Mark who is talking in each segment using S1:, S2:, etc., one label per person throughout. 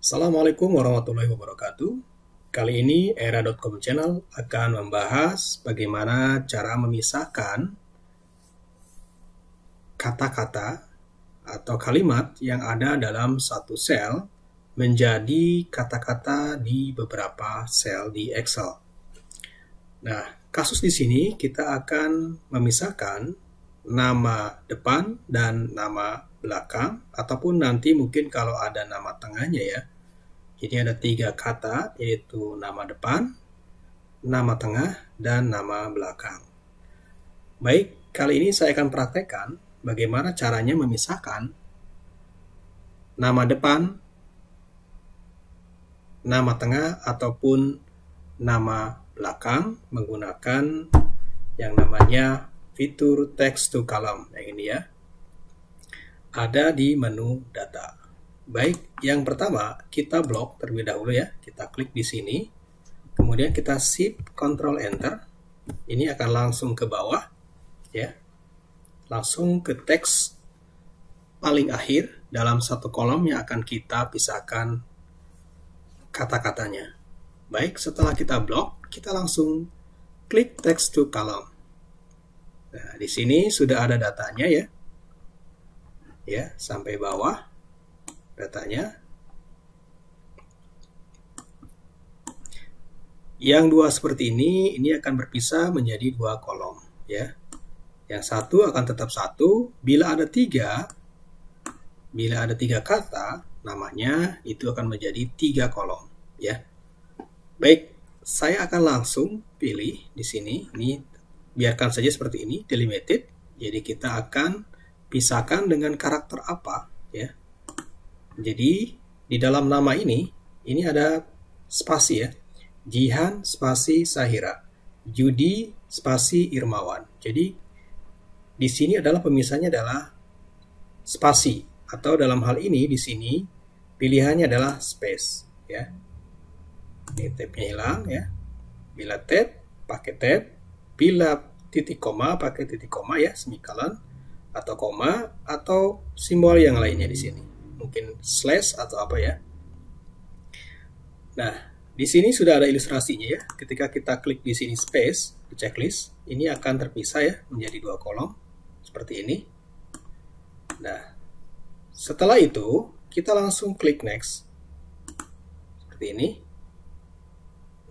S1: Assalamualaikum warahmatullahi wabarakatuh. Kali ini Era.com Channel akan membahas bagaimana cara memisahkan kata-kata atau kalimat yang ada dalam satu sel menjadi kata-kata di beberapa sel di Excel. Nah, kasus di sini kita akan memisahkan nama depan dan nama belakang, ataupun nanti mungkin kalau ada nama tengahnya ya. Jadi ada 3 kata, yaitu nama depan, nama tengah, dan nama belakang. Baik, kali ini saya akan praktekkan bagaimana caranya memisahkan nama depan, nama tengah, ataupun nama belakang menggunakan yang namanya fitur text to column yang ini ya. Ada di menu data. Baik, yang pertama kita blok terlebih dahulu ya. Kita klik di sini. Kemudian kita shift Ctrl Enter. Ini akan langsung ke bawah ya. Langsung ke teks paling akhir dalam satu kolom yang akan kita pisahkan kata-katanya. Baik, setelah kita blok, kita langsung klik text to column. Nah, di sini sudah ada datanya ya. Ya, sampai bawah datanya. Yang dua seperti ini akan berpisah menjadi 2 kolom ya. Yang satu akan tetap satu, bila ada 3 kata namanya itu akan menjadi 3 kolom ya. Baik, saya akan langsung pilih di sini. Ini biarkan saja seperti ini, delimited. Jadi kita akan pisahkan dengan karakter apa ya. Jadi di dalam nama ini ada spasi ya. Jihan spasi Sahira, Judi spasi Irmawan. Jadi di sini adalah pemisahnya adalah spasi, atau dalam hal ini di sini pilihannya adalah space ya. Ini tab-nya hilang ya. Bila tab pakai tab, bila titik koma pakai titik koma ya, semikolon atau koma atau simbol yang lainnya di sini. Mungkin slash atau apa ya. Nah, di sini sudah ada ilustrasinya ya. Ketika kita klik di sini space di checklist, ini akan terpisah ya menjadi 2 kolom seperti ini. Nah, setelah itu kita langsung klik next seperti ini.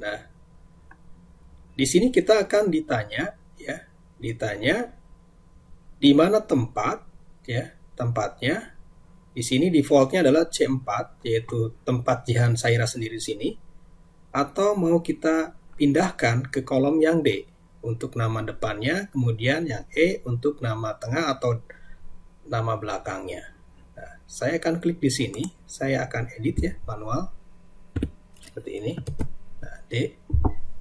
S1: Nah, di sini kita akan ditanya ya, di mana tempat ya, tempatnya. Di sini defaultnya adalah C4, yaitu tempat Jihan Sahira sendiri di sini. Atau mau kita pindahkan ke kolom yang D untuk nama depannya, kemudian yang E untuk nama tengah atau nama belakangnya. Nah, saya akan klik di sini, saya akan edit ya, manual seperti ini. Nah, D.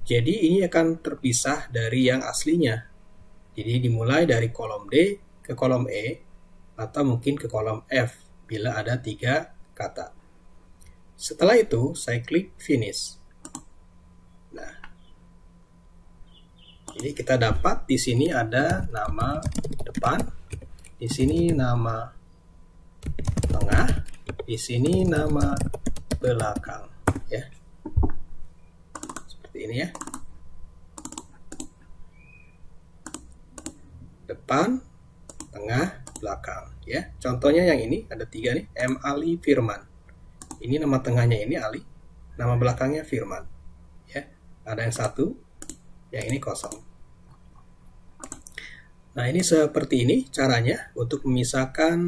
S1: Jadi ini akan terpisah dari yang aslinya. Jadi dimulai dari kolom D ke kolom E atau mungkin ke kolom F bila ada 3 kata. Setelah itu saya klik finish. Nah, jadi kita dapat di sini ada nama depan, di sini nama tengah, di sini nama belakang ya. Seperti ini ya. Depan, tengah, belakang ya. Contohnya yang ini ada 3 nih, M. Ali Firman. Ini nama tengahnya ini Ali, nama belakangnya Firman ya. Ada yang 1, yang ini kosong. Nah, ini seperti ini caranya untuk memisahkan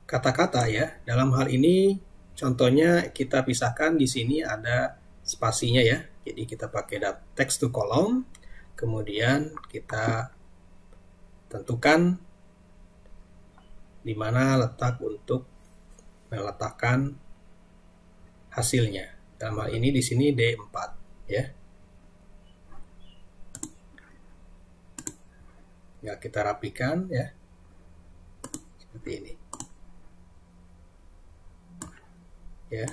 S1: kata-kata ya. Dalam hal ini contohnya kita pisahkan di sini ada spasinya ya. Jadi kita pakai text to column, kemudian kita tentukan di mana letak untuk meletakkan hasilnya. Dalam hal ini di sini D4 ya. Ya, kita rapikan ya. Seperti ini. Ya.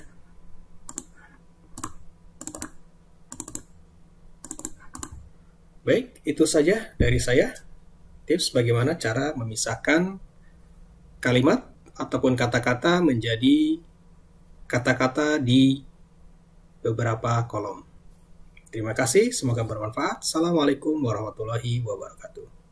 S1: Baik, itu saja dari saya. Tips bagaimana cara memisahkan kalimat ataupun kata-kata menjadi kata-kata di beberapa kolom. Terima kasih, semoga bermanfaat. Assalamualaikum warahmatullahi wabarakatuh.